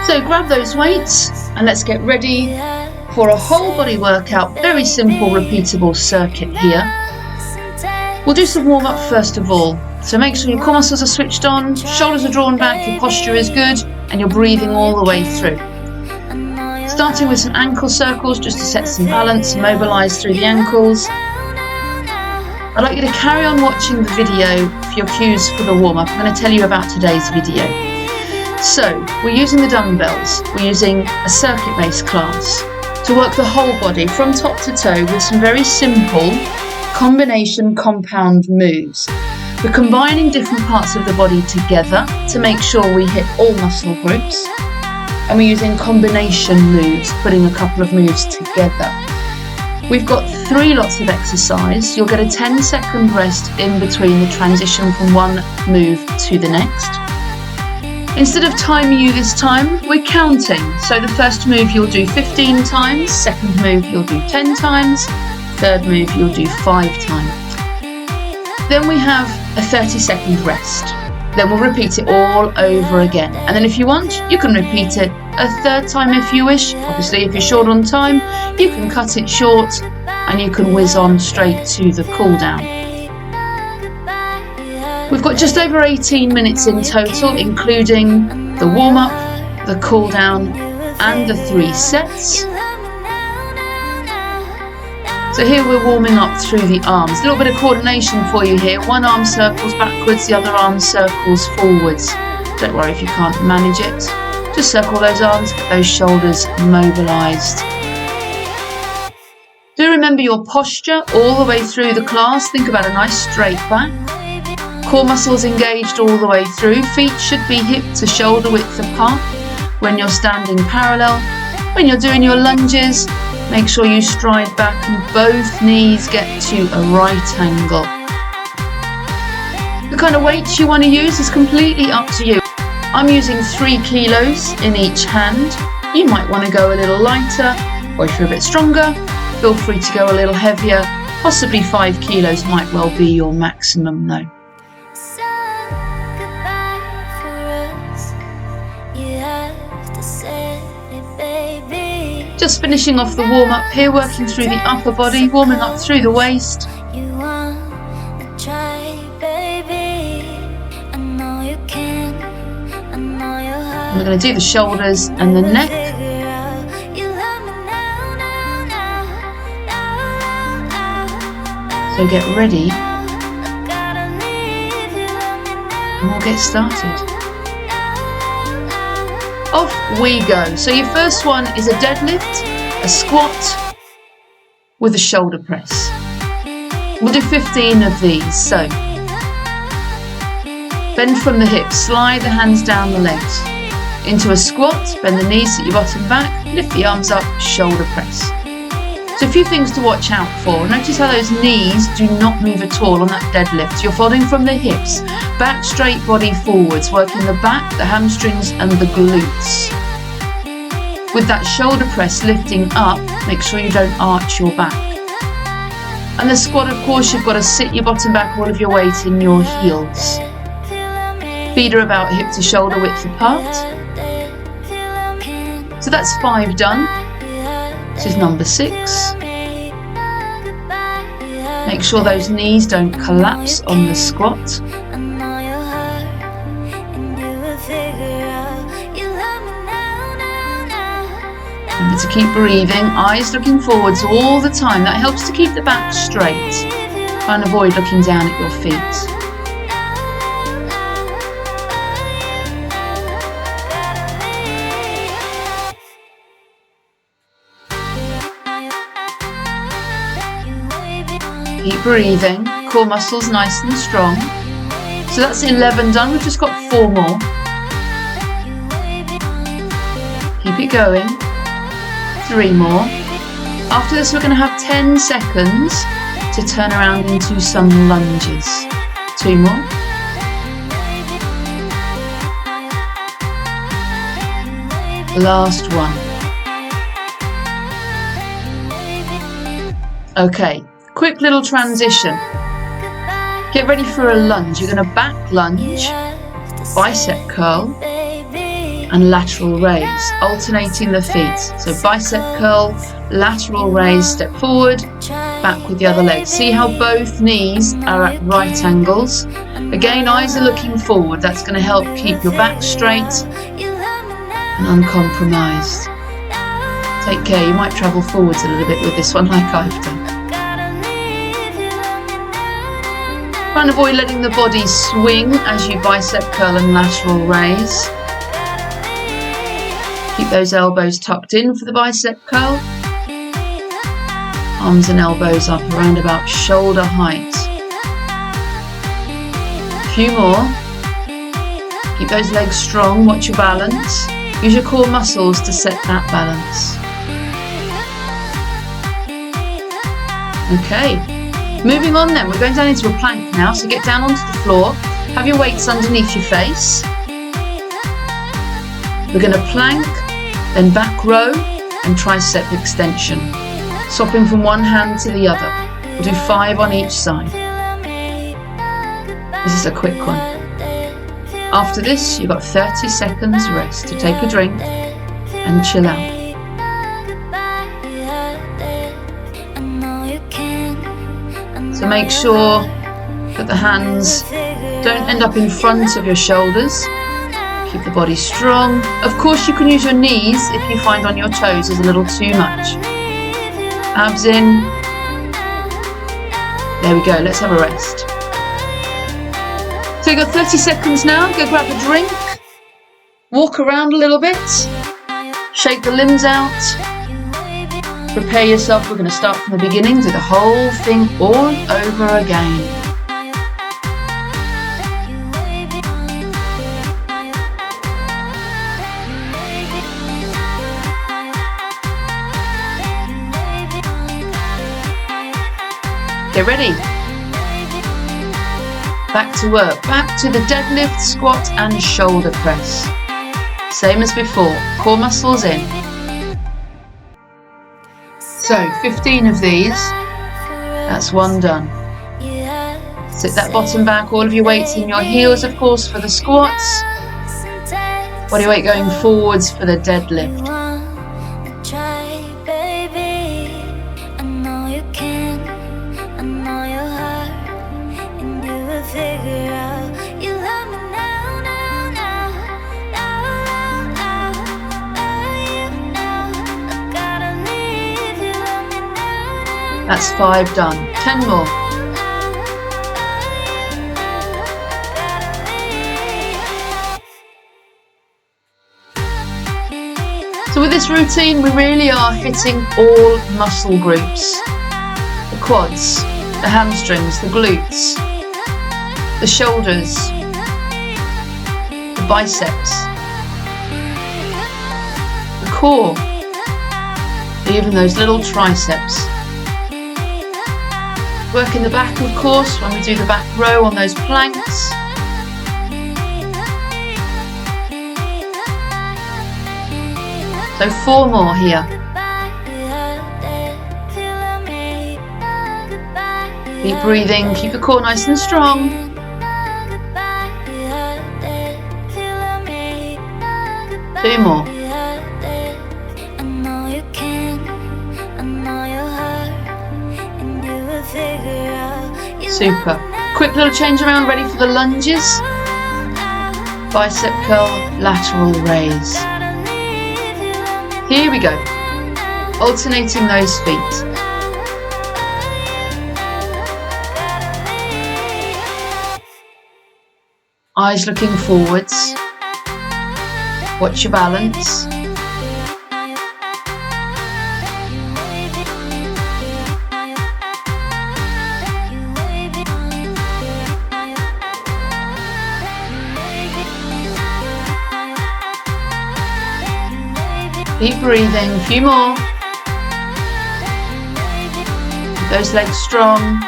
So grab those weights and let's get ready for a whole body workout. Very simple, repeatable circuit here. We'll do some warm up first of all. So make sure your core muscles are switched on, shoulders are drawn back, your posture is good, and you're breathing all the way through. Starting with some ankle circles just to set some balance and mobilise through the ankles. I'd like you to carry on watching the video for your cues for the warm up. I'm going to tell you about today's video. So we're using the dumbbells, we're using a circuit based class to work the whole body from top to toe with some very simple combination compound moves. We're combining different parts of the body together to make sure we hit all muscle groups, and we're using combination moves, putting a couple of moves together. We've got 3 lots of exercise. You'll get a 10-second rest in between the transition from one move to the next. Instead of timing you this time, we're counting. So the first move you'll do 15 times, second move you'll do 10 times, third move you'll do 5 times. Then we have a 30-second rest. Then we'll repeat it all over again. And then if you want, you can repeat it a third time if you wish. Obviously, if you're short on time, you can cut it short and you can whiz on straight to the cool down. We've got just over 18 minutes in total, including the warm up, the cool down, and the 3 sets. So here we're warming up through the arms. A little bit of coordination for you here. One arm circles backwards, the other arm circles forwards. Don't worry if you can't manage it. Just circle those arms, get those shoulders mobilised. Do remember your posture all the way through the class. Think about a nice straight back. Core muscles engaged all the way through. Feet should be hip to shoulder width apart when you're standing parallel. When you're doing your lunges, make sure you stride back and both knees get to a right angle. The kind of weights you want to use is completely up to you. I'm using 3 kilos in each hand. You might want to go a little lighter, or if you're a bit stronger, feel free to go a little heavier. Possibly 5 kilos might well be your maximum though. Just finishing off the warm up here, working through the upper body, warming up through the waist. And we're going to do the shoulders and the neck. So get ready and we'll get started. Off we go. So your first one is a deadlift, a squat with a shoulder press. We'll do 15 of these. So bend from the hips, slide the hands down the legs. Into a squat, bend the knees, sit your bottom back, lift the arms up, shoulder press. So a few things to watch out for. Notice how those knees do not move at all on that deadlift. You're folding from the hips, back straight, body forwards, working the back, the hamstrings and the glutes. With that shoulder press lifting up, make sure you don't arch your back. And the squat, of course, you've got to sit your bottom back, all of your weight in your heels. Feet are about hip to shoulder width apart. So that's 5 done. This is number 6. Make sure those knees don't collapse on the squat. Remember to keep breathing, eyes looking forwards all the time. That helps to keep the back straight. Try and avoid looking down at your feet. Keep breathing, core muscles nice and strong. So that's 11 done, we've just got 4 more. Keep it going. 3 more. After this we're going to have 10 seconds to turn around into some lunges. 2 more. Last one. Okay. Quick little transition. Get ready for a lunge. You're going to back lunge, bicep curl, and lateral raise, alternating the feet. So bicep curl, lateral raise, step forward, back with the other leg. See how both knees are at right angles. Again, eyes are looking forward. That's going to help keep your back straight and uncompromised. Take care, you might travel forwards a little bit with this one like I've done. Try and avoid letting the body swing as you bicep curl and lateral raise. Keep those elbows tucked in for the bicep curl. Arms and elbows up around about shoulder height. A few more. Keep those legs strong, watch your balance. Use your core muscles to set that balance. Okay, moving on then, we're going down into a plank now, so get down onto the floor, have your weights underneath your face. We're going to plank, then back row and tricep extension, swapping from one hand to the other. We'll do 5 on each side. This is a quick one. After this, you've got 30 seconds rest to take a drink and chill out. So make sure that the hands don't end up in front of your shoulders. Keep the body strong. Of course, you can use your knees if you find on your toes is a little too much. Abs in. There we go, let's have a rest. So you've got 30 seconds now. Go grab a drink. Walk around a little bit. Shake the limbs out. Prepare yourself. We're going to start from the beginning, do the whole thing all over again. Get ready. Back to work. Back to the deadlift, squat and shoulder press. Same as before. Core muscles in. So 15 of these. That's one done. Sit that bottom back. All of your weights in your heels, of course, for the squats. Body weight going forwards for the deadlift. That's 5 done. 10 more. So with this routine, we really are hitting all muscle groups. The quads, the hamstrings, the glutes, the shoulders, the biceps, the core, even those little triceps. Work in the back, of course, when we do the back row on those planks. So 4 more here. Keep breathing, keep the core nice and strong. Two more. Super. Quick little change around, ready for the lunges. Bicep curl, lateral raise. Here we go. Alternating those feet. Eyes looking forwards. Watch your balance. Keep breathing, a few more. Keep those legs strong.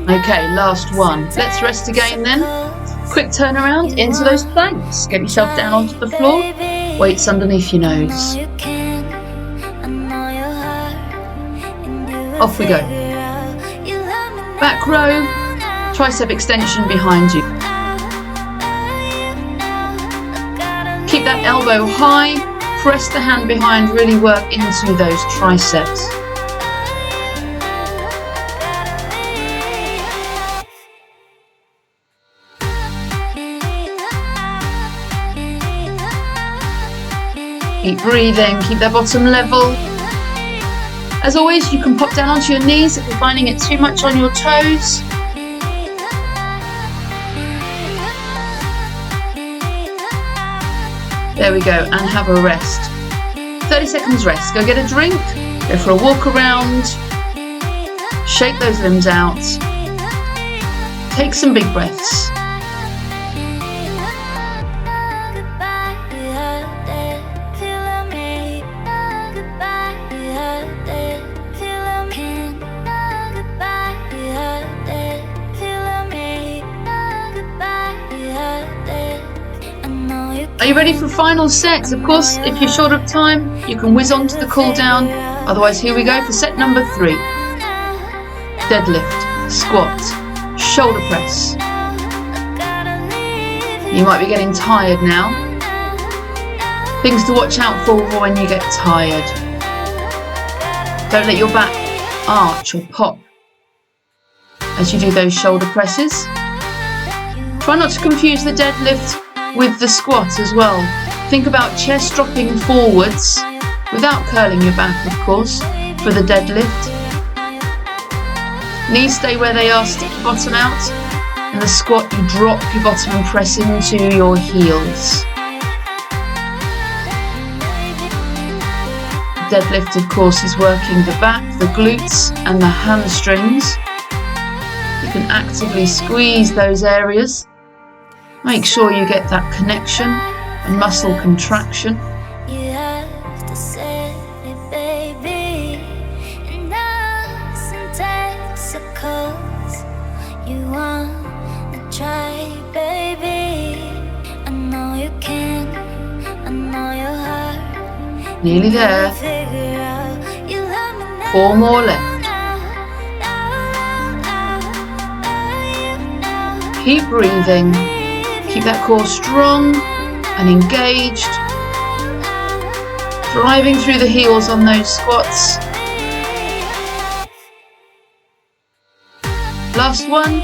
Okay, last one. Let's rest again then. quick turnaround into those planks. Get yourself down onto the floor, weights underneath your nose. Off we go. Back row, tricep extension behind you. Keep that elbow high, press the hand behind, really work into those triceps. Keep breathing, keep that bottom level. As always, you can pop down onto your knees if you're finding it too much on your toes. There we go, and have a rest. 30 seconds rest. Go get a drink, go for a walk around, shake those limbs out, take some big breaths. Are you ready for final sets? Of course, if you're short of time, you can whiz on to the cool down. Otherwise, here we go for set number 3. Deadlift, squat, shoulder press. You might be getting tired now. Things to watch out for when you get tired. Don't let your back arch or pop as you do those shoulder presses. Try not to confuse the deadlift with the squat as well. Think about chest dropping forwards without curling your back, of course, for the deadlift. Knees stay where they are, stick your bottom out, and the squat you drop your bottom and press into your heels. Deadlift, of course, is working the back, the glutes and the hamstrings. You can actively squeeze those areas. Make sure you get that connection and muscle contraction. You have to say it, baby. And some testicles. You wanna try, baby. I know you can. I know your heart. Nearly there. 4 more left. Keep breathing. Keep that core strong and engaged. Driving through the heels on those squats. Last one.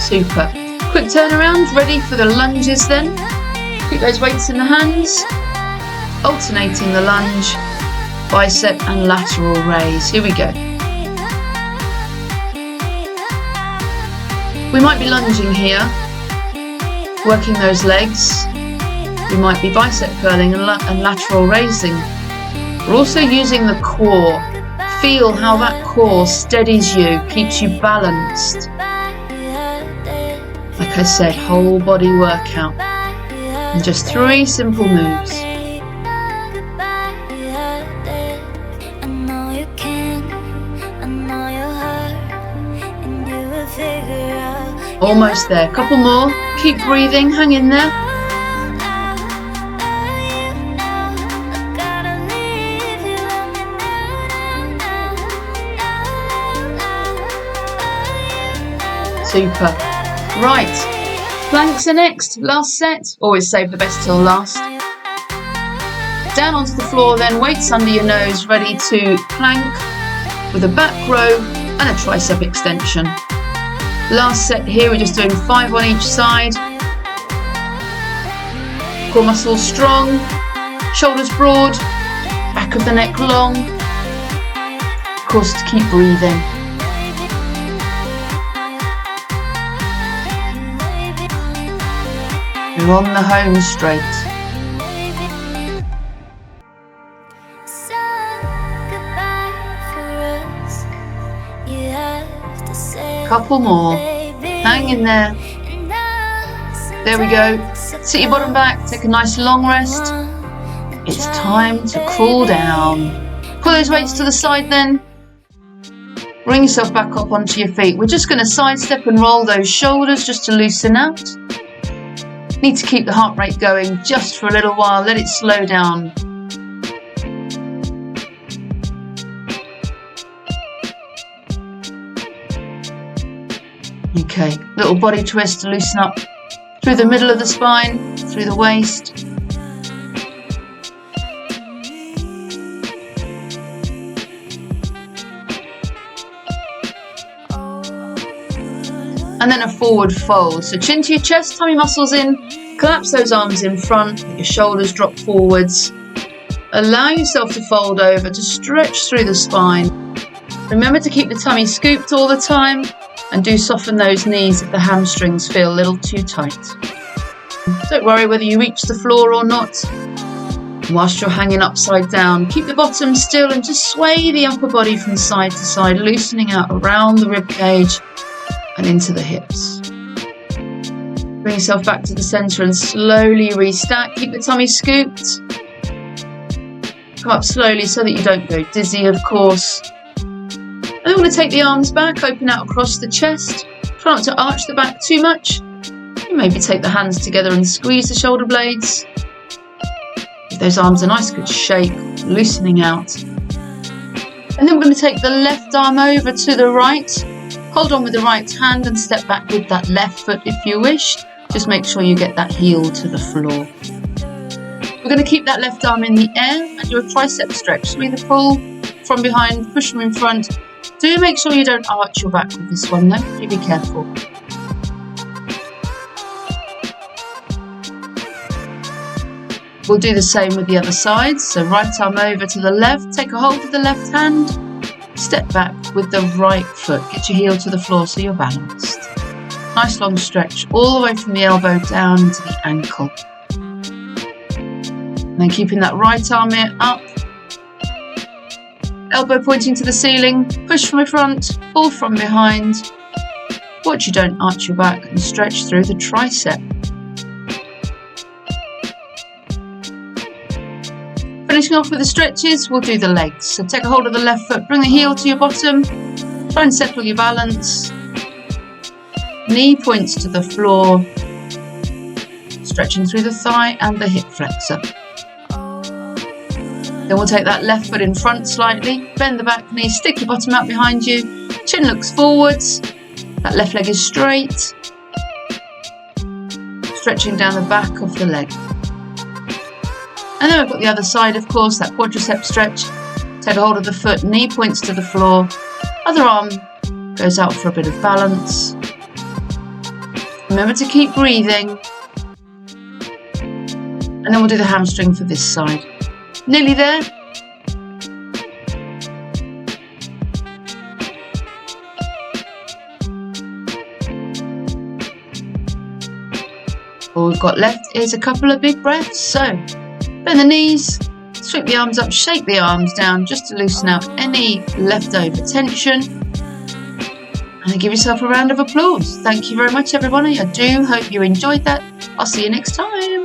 Super. Quick turnaround, ready for the lunges then. Keep those weights in the hands. Alternating the lunge, bicep and lateral raise. Here we go. We might be lunging here, working those legs. We might be bicep curling and lateral raising. We're also using the core. Feel how that core steadies you, keeps you balanced. Like I said, whole body workout. And just 3 simple moves. Almost there, couple more, keep breathing, hang in there. Super. Right, planks are next, last set, always save the best till last. Down onto the floor then, weights under your nose, ready to plank with a back row and a tricep extension. Last set here, we're just doing 5 on each side. Core muscles strong, shoulders broad, back of the neck long. Of course, to keep breathing. We're on the home straight. Couple more. Hang in there. There we go. Sit your bottom back. Take a nice long rest. It's time to cool down. Pull those weights to the side then. Bring yourself back up onto your feet. We're just going to sidestep and roll those shoulders just to loosen out. Need to keep the heart rate going just for a little while. Let it slow down. Okay, little body twist to loosen up through the middle of the spine, through the waist. And then a forward fold. So chin to your chest, tummy muscles in, collapse those arms in front, let your shoulders drop forwards. Allow yourself to fold over, to stretch through the spine. Remember to keep the tummy scooped all the time, and do soften those knees if the hamstrings feel a little too tight. Don't worry whether you reach the floor or not. Whilst you're hanging upside down, keep the bottom still and just sway the upper body from side to side, loosening out around the rib cage and into the hips. Bring yourself back to the centre and slowly restack. Keep the tummy scooped. Come up slowly so that you don't go dizzy, of course. And then we're going to take the arms back, open out across the chest. Try not to arch the back too much. You maybe take the hands together and squeeze the shoulder blades. Give those arms a nice good shake, loosening out. And then we're going to take the left arm over to the right. Hold on with the right hand and step back with that left foot if you wish. Just make sure you get that heel to the floor. We're going to keep that left arm in the air and do a tricep stretch. So either pull from behind, push from in front. Do make sure you don't arch your back with this one though. Do be careful. We'll do the same with the other side. So right arm over to the left. Take a hold of the left hand. Step back with the right foot. Get your heel to the floor so you're balanced. Nice long stretch all the way from the elbow down into the ankle. And then keeping that right arm here up. Elbow pointing to the ceiling. Push from in front. Pull from behind. Watch you don't arch your back and stretch through the tricep. Finishing off with the stretches, we'll do the legs. So take a hold of the left foot, bring the heel to your bottom, try and settle your balance. Knee points to the floor, stretching through the thigh and the hip flexor. Then we'll take that left foot in front slightly, bend the back knee, stick your bottom out behind you, chin looks forwards, that left leg is straight, stretching down the back of the leg. And then we've got the other side, of course, that quadricep stretch. Take a hold of the foot, knee points to the floor, other arm goes out for a bit of balance. Remember to keep breathing. And then we'll do the hamstring for this side. Nearly there. All we've got left is a couple of big breaths. So bend the knees, sweep the arms up, shake the arms down just to loosen out any leftover tension. And then give yourself a round of applause. Thank you very much, everybody. I do hope you enjoyed that. I'll see you next time.